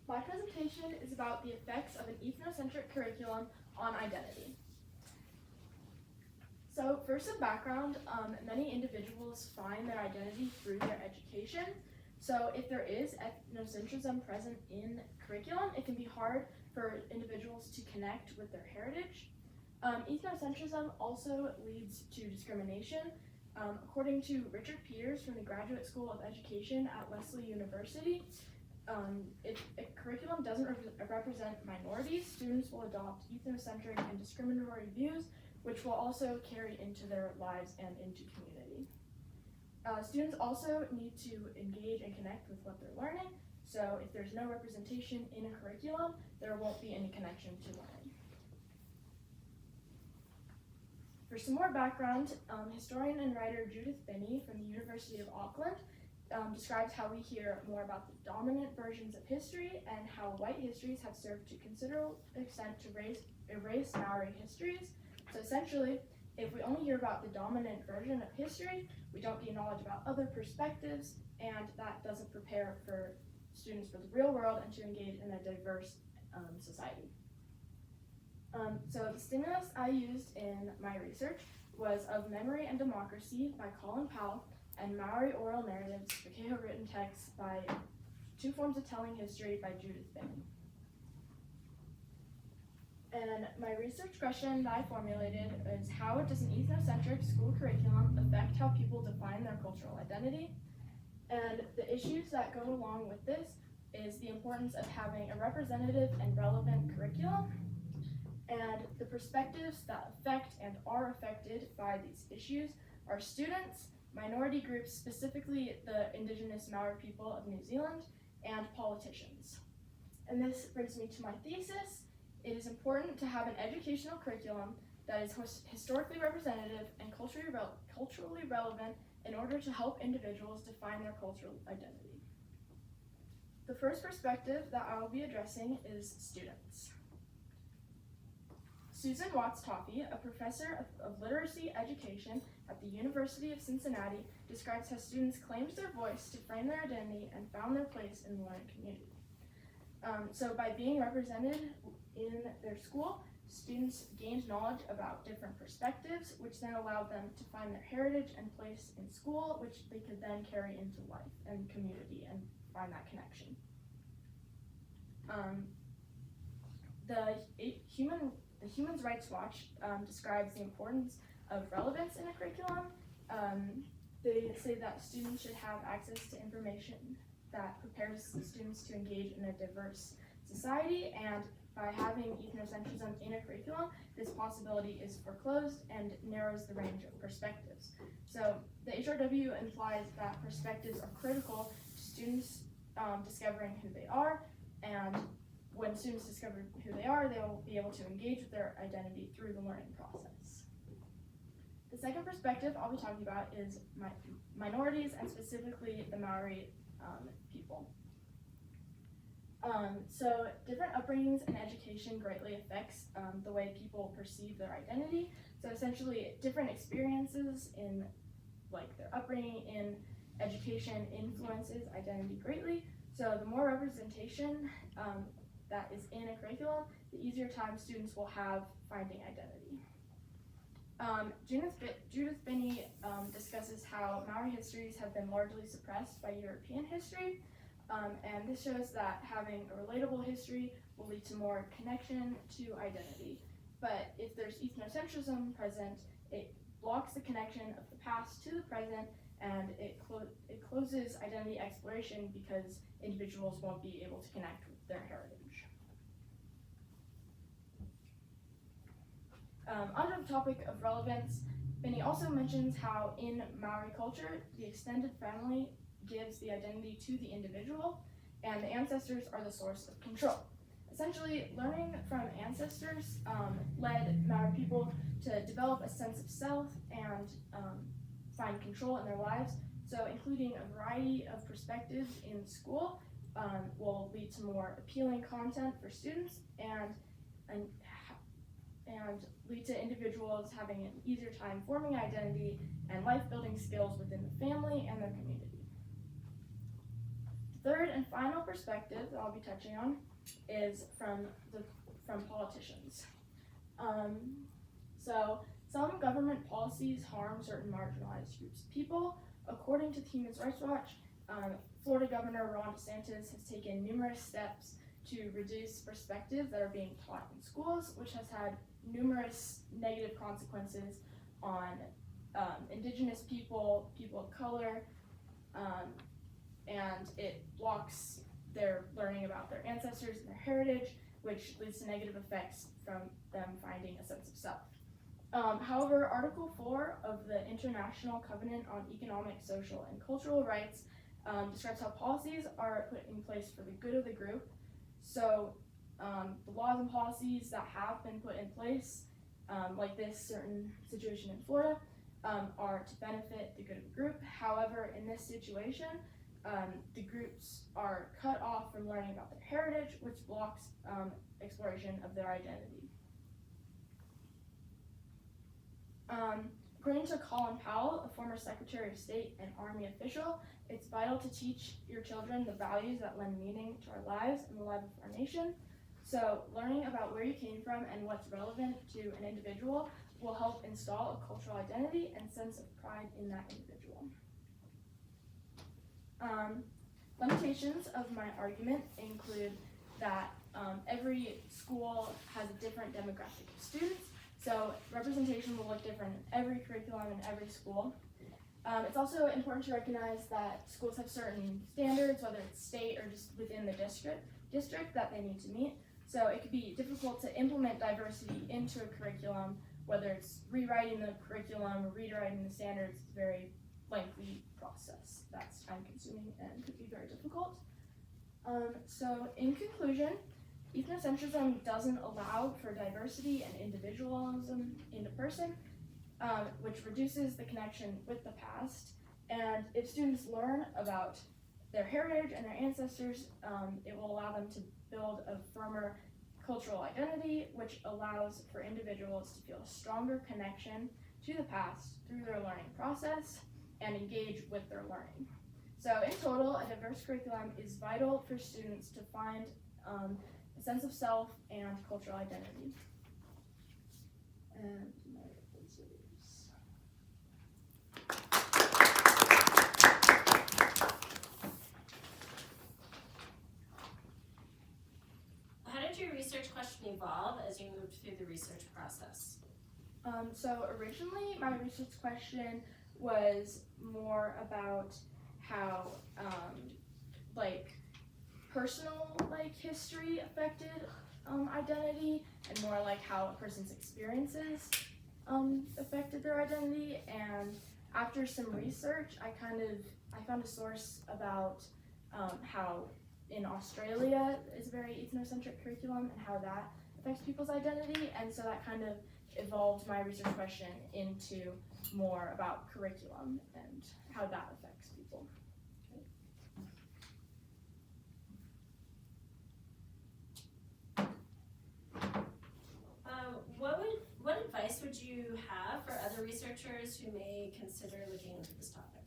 My presentation is about the effects of an ethnocentric curriculum on identity. So first, some background. Many individuals find their identity through their education. So if there is ethnocentrism present in curriculum, it can be hard for individuals to connect with their heritage. Ethnocentrism also leads to discrimination. According to Richard Peters from the Graduate School of Education at Lesley University, if a curriculum doesn't represent minorities, students will adopt ethnocentric and discriminatory views, which will also carry into their lives and into community. Students also need to engage and connect with what they're learning, so if there's no representation in a curriculum, there won't be any connection to learning. For some more background, historian and writer Judith Binney from the University of Auckland describes how we hear more about the dominant versions of history and how white histories have served to considerable extent to erase Maori histories. So essentially, if we only hear about the dominant version of history, we don't gain knowledge about other perspectives, and that doesn't prepare for students for the real world and to engage in a diverse society. So the stimulus I used in my research was Of Memory and Democracy by Colin Powell and Maori Oral Narratives, Pakeha Written Texts by Two Forms of Telling History by Judith Binney. And my research question that I formulated is, how does an ethnocentric school curriculum affect how people define their cultural identity? And the issues that go along with this is the importance of having a representative and relevant curriculum, and the perspectives that affect and are affected by these issues are students, minority groups, specifically the Indigenous Maori people of New Zealand, and politicians. And this brings me to my thesis. It is important to have an educational curriculum that is historically representative and culturally relevant in order to help individuals define their cultural identity. The first perspective that I will be addressing is students. Susan Watts Toffee, a professor of literacy education at the University of Cincinnati, describes how students claimed their voice to frame their identity and found their place in the learning community. So by being represented in their school, students gained knowledge about different perspectives, which then allowed them to find their heritage and place in school, which they could then carry into life and community and find that connection. The Human Rights Watch describes the importance of relevance in a curriculum. They say that students should have access to information that prepares the students to engage in a diverse society, and by having ethnocentrism in a curriculum, this possibility is foreclosed and narrows the range of perspectives. So the HRW implies that perspectives are critical to students discovering who they are, and when students discover who they are, they will be able to engage with their identity through the learning process. The second perspective I'll be talking about is minorities, and specifically the Maori people. So different upbringings and education greatly affects the way people perceive their identity. So essentially, different experiences in their upbringing in education influences identity greatly. So the more representation that is in a curriculum, the easier time students will have finding identity. Judith Binney discusses how Maori histories have been largely suppressed by European history, and this shows that having a relatable history will lead to more connection to identity. But if there's ethnocentrism present, it blocks the connection of the past to the present, and it closes identity exploration because individuals won't be able to connect with their heritage. Under the topic of relevance, Binney also mentions how in Maori culture, the extended family gives the identity to the individual, and the ancestors are the source of control. Essentially, learning from ancestors led Maori people to develop a sense of self and find control in their lives. So including a variety of perspectives in school will lead to more appealing content for students and lead to individuals having an easier time forming identity and life-building skills within the family and their community. third and final perspective that I'll be touching on is from politicians. So some government policies harm certain marginalized groups of people. According to Human Rights Watch, Florida Governor Ron DeSantis has taken numerous steps to reduce perspectives that are being taught in schools, which has had numerous negative consequences on indigenous people, people of color, and it blocks their learning about their ancestors and their heritage, which leads to negative effects from them finding a sense of self. However, Article 4 of the International Covenant on Economic, Social, and Cultural Rights describes how policies are put in place for the good of the group. So the laws and policies that have been put in place, like this certain situation in Florida, are to benefit the good of the group. However, in this situation, the groups are cut off from learning about their heritage, which blocks exploration of their identity. According to Colin Powell, a former Secretary of State and Army official, it's vital to teach your children the values that lend meaning to our lives and the lives of our nation. So learning about where you came from and what's relevant to an individual will help install a cultural identity and sense of pride in that individual. Limitations of my argument include that every school has a different demographic of students, so representation will look different in every curriculum in every school. It's also important to recognize that schools have certain standards, whether it's state or just within the district that they need to meet. So it could be difficult to implement diversity into a curriculum, whether it's rewriting the curriculum or rewriting the standards. It's a very lengthy process that's time consuming and could be very difficult. So in conclusion, ethnocentrism doesn't allow for diversity and individualism in a person, which reduces the connection with the past. And if students learn about their heritage and their ancestors, it will allow them to build a firmer cultural identity, which allows for individuals to feel a stronger connection to the past through their learning process and engage with their learning. So in total, a diverse curriculum is vital for students to find a sense of self and cultural identity. And my visitors. How did your research question evolve as you moved through the research process? So originally, my research question was more about how personal history affected identity, and more like how a person's experiences affected their identity. And after some research, I found a source about how in Australia is a very ethnocentric curriculum and how that affects people's identity, and so that kind of evolved my research question into more about curriculum and how that affects people. What advice would you have for other researchers who may consider looking into this topic?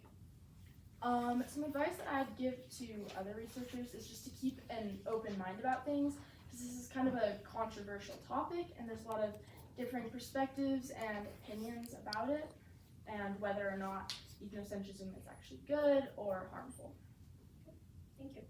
Some advice that I'd give to other researchers is just to keep an open mind about things, because this is kind of a controversial topic and there's a lot of different perspectives and opinions about it, and whether or not ethnocentrism is actually good or harmful. Thank you.